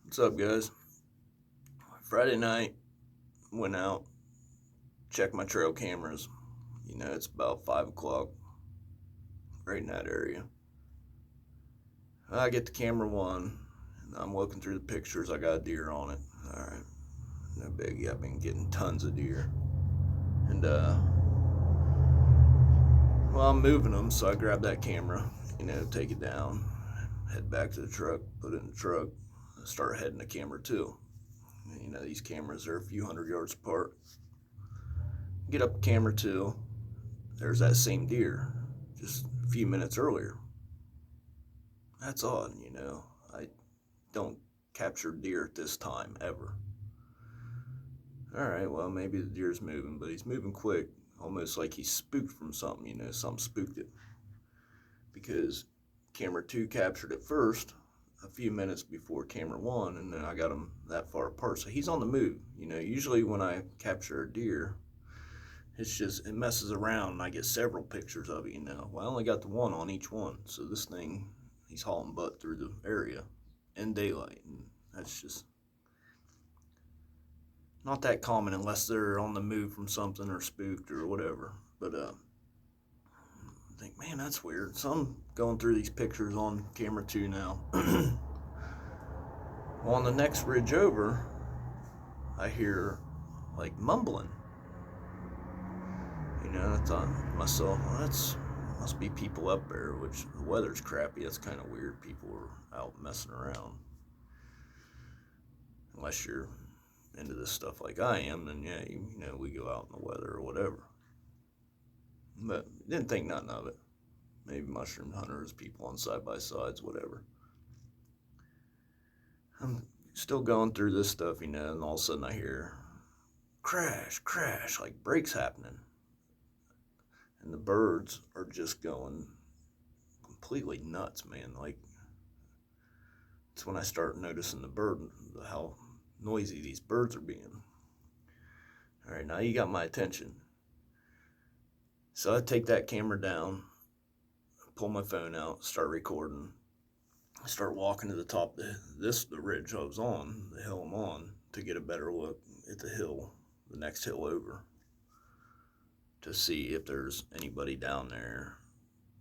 What's up, guys? Friday night, went out, checked my trail cameras. It's about 5 o'clock right in that area. I get to camera one, and I'm looking through the pictures. I got a deer on it. Alright, no biggie. I've been getting tons of deer. And, well, I'm moving them, so I grab that camera, take it down, head back to the truck, put it in the truck, start heading to camera two. These cameras are a few hundred yards apart. Get up to camera two, there's that same deer just a few minutes earlier. That's odd. I don't capture deer at this time ever. All right, well, maybe the deer's moving, but he's moving quick, almost like he's spooked from something. Something spooked it. Because camera two captured it first a few minutes before camera one, and then I got him that far apart. So he's on the move. Usually when I capture a deer, it messes around and I get several pictures of it. Well, I only got the one on each one. So this thing, he's hauling butt through the area in daylight. And that's just not that common unless they're on the move from something or spooked or whatever. But I think, man, that's weird. So I'm going through these pictures on camera two now. Well, on the next ridge over, I hear like mumbling. I thought to myself, well, that's must be people up there, which the weather's crappy. That's kind of weird. People are out messing around. Unless you're into this stuff like I am, then yeah, we go out in the weather or whatever. But didn't think nothing of it. Maybe mushroom hunters, people on side by sides, whatever. I'm still going through this stuff, and all of a sudden I hear crash, crash, like brakes happening. And the birds are just going completely nuts, man. Like, it's when I start noticing how noisy these birds are being. All right, now you got my attention. So I take that camera down, pull my phone out, start recording. I start walking to the top of the ridge I was on, the hill I'm on, to get a better look at the next hill over, to see if there's anybody down there,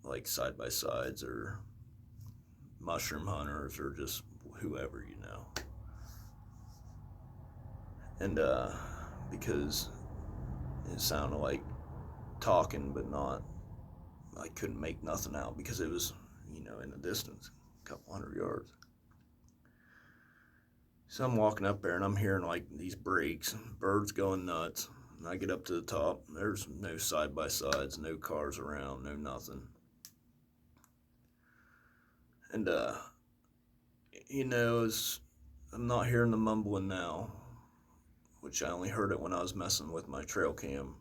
like side by sides or mushroom hunters or just whoever. And because it sounded like talking, but not, I couldn't make nothing out because it was, in the distance, a couple hundred yards. So I'm walking up there and I'm hearing like these brakes, birds going nuts. And I get up to the top. There's no side by sides, no cars around, no nothing. And I'm not hearing the mumbling now, which I only heard it when I was messing with my trail cam.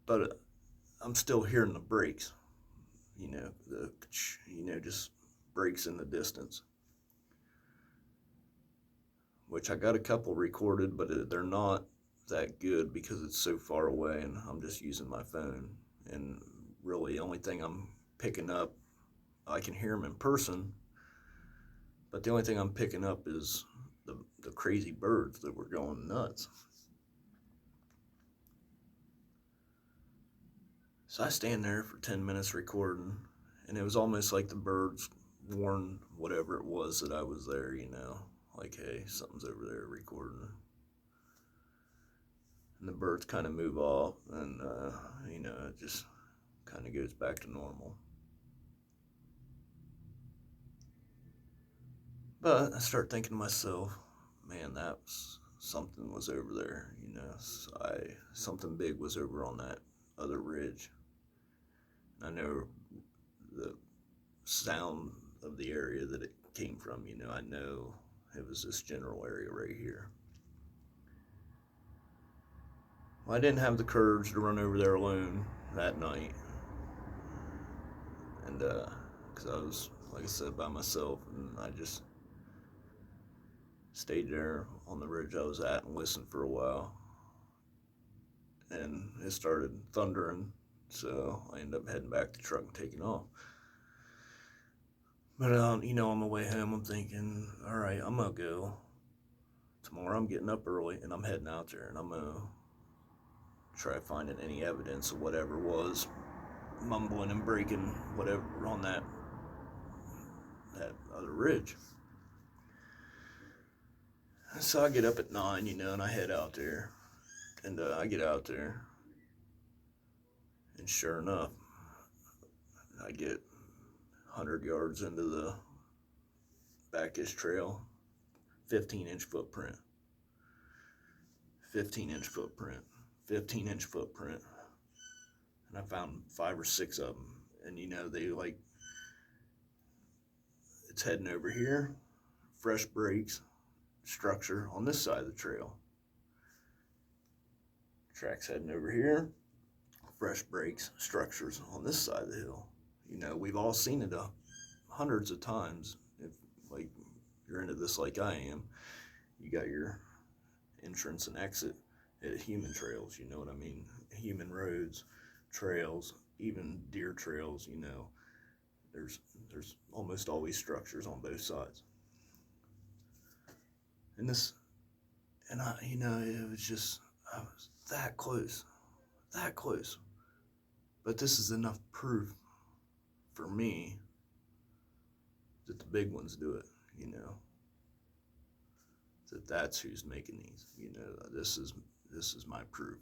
But I'm still hearing the brakes. Just brakes in the distance. Which I got a couple recorded, but they're not that good because it's so far away and I'm just using my phone. And really, the only thing I'm picking up, I can hear them in person, but the only thing I'm picking up is the crazy birds that were going nuts. So I stand there for 10 minutes recording, and it was almost like the birds warned whatever it was that I was there. Like, hey, something's over there recording. And the birds kind of move off, and, it just kind of goes back to normal. But I start thinking to myself, man, something was over there. Something big was over on that other ridge. I know the sound of the area that it came from. I know it was this general area right here. Well, I didn't have the courage to run over there alone that night, and because I was, like I said, by myself, and I just stayed there on the ridge I was at and listened for a while. And it started thundering, so I ended up heading back to the truck and taking off. But, on my way home, I'm thinking, all right, I'm going to go. Tomorrow I'm getting up early and I'm heading out there and I'm going to try finding any evidence of whatever was mumbling and breaking whatever on that other ridge. So I get up at 9, and I head out there. And I get out there. And sure enough, I get 100 yards into the backish trail, 15-inch footprint. 15-inch footprint. 15-inch footprint. And I found 5 or 6 of them. And they it's heading over here, fresh breaks, structure on this side of the trail. Track's heading over here, fresh breaks, structures on this side of the hill. We've all seen it hundreds of times. If you're into this like I am, you got your entrance and exit at human trails, you know what I mean? Human roads, trails, even deer trails, there's almost always structures on both sides. And it was just, I was that close. But this is enough proof for me that the big ones do it, that's who's making these, this is my proof.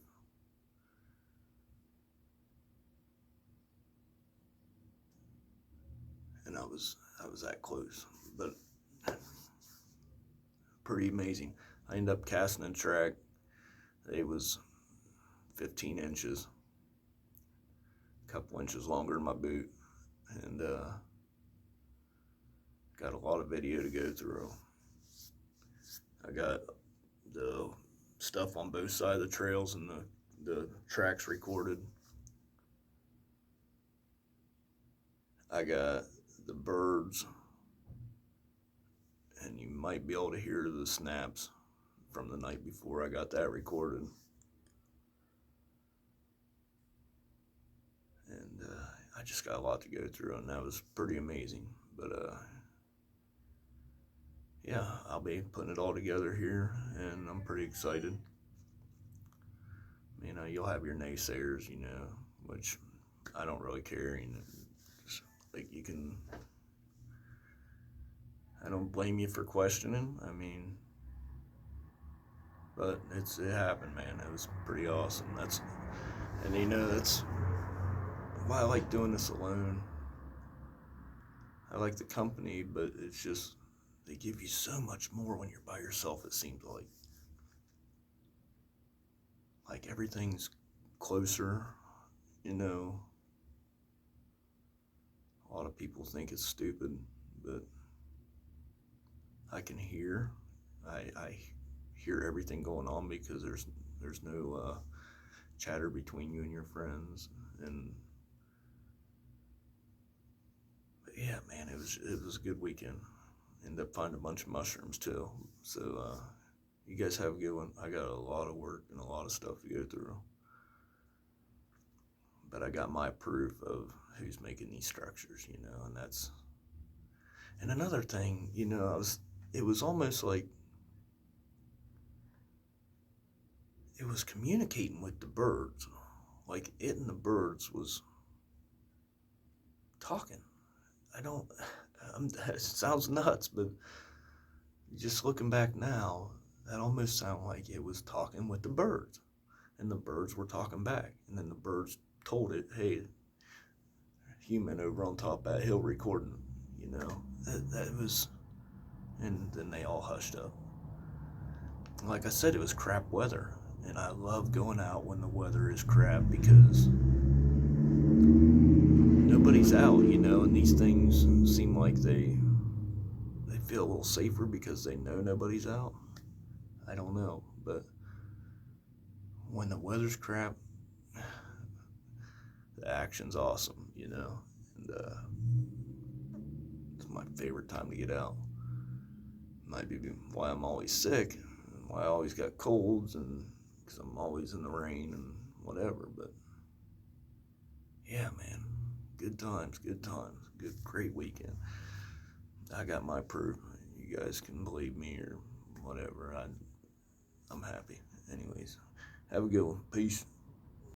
And I was that close, but pretty amazing. I ended up casting a track. It was 15 inches, a couple inches longer than my boot, and got a lot of video to go through. I got the stuff on both sides of the trails and the tracks recorded. I got the birds, and you might be able to hear the snaps from the night before. I got that recorded. And I just got a lot to go through, and that was pretty amazing. But yeah, I'll be putting it all together here, and I'm pretty excited. You'll have your naysayers, which I don't really care. You can, I don't blame you for questioning. But it happened, man. It was pretty awesome. That's why I like doing this alone. I like the company, but it's just, they give you so much more when you're by yourself, it seems like. Like everything's closer, A lot of people think it's stupid, but I can hear. I hear everything going on because there's no chatter between you and your friends. And but yeah, man, it was a good weekend. Ended up finding a bunch of mushrooms too. So you guys have a good one. I got a lot of work and a lot of stuff to go through, but I got my proof of who's making these structures, and that's. And another thing, it was almost like it was communicating with the birds, like it and the birds was talking. It sounds nuts, but just looking back now, that almost sounded like it was talking with the birds, and the birds were talking back, and then the birds told it, hey, human over on top of that hill recording, that was, and then they all hushed up. Like I said, it was crap weather, and I love going out when the weather is crap because nobody's out, and these things seem like they feel a little safer because they know nobody's out. I don't know, but when the weather's crap, the action's awesome, and it's my favorite time to get out. Might be why I'm always sick, and why I always got colds, and because I'm always in the rain and whatever. But yeah, man, good times, great weekend. I got my proof. You guys can believe me or whatever. I'm happy. Anyways, have a good one. Peace.